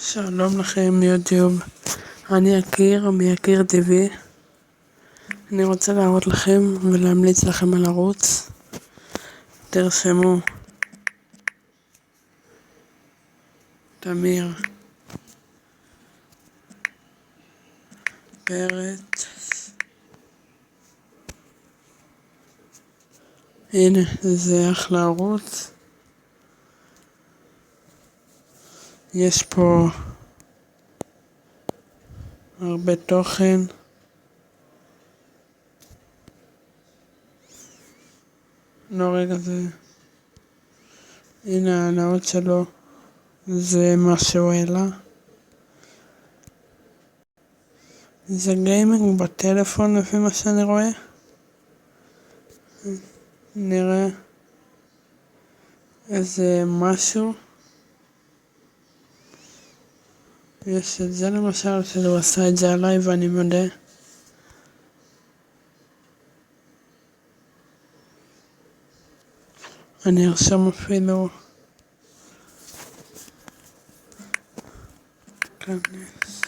שלום לכם יוטיוב, אני יקיר מיקיר TV. אני רוצה להראות לכם ולהמליץ לכם על ערוץ. תרשמו תמיר פרץ. הנה, זה אחלה ערוץ. יש פה הרבה תוכן. לא, רגע, זה... הנה העלאות שלו. זה מה שהוא העלה. זה גיימינג בטלפון לפי מה שאני רואה. נראה איזה משהו. יש את זה למשל, שהוא עשה את זה עליי ואני מודה. אני ארשום אפילו כנס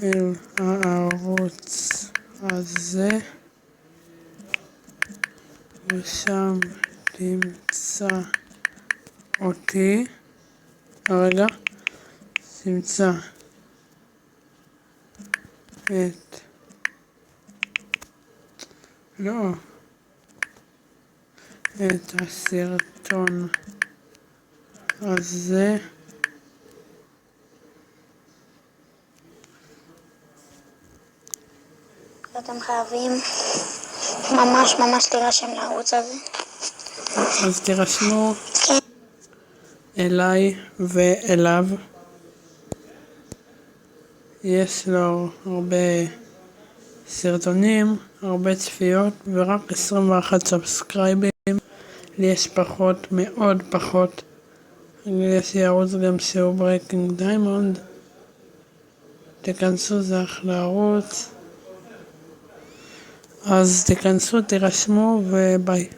אל הערוץ הזה ושם תמצא אותי. רגע, תמצא את את הסרטון הזה. אתם חייבים ממש להירשם לערוץ הזה. אז תירשמו אליי ואליו. יש לו הרבה סרטונים, הרבה צפיות ורק 21 סאבסקרייבים. לי יש פחות, מאוד פחות. יש לי ערוץ גם שהוא ברייקינג דיימונד. תיכנסו, זה אחלה ערוץ. אז תיכנסו, תירשמו וביי.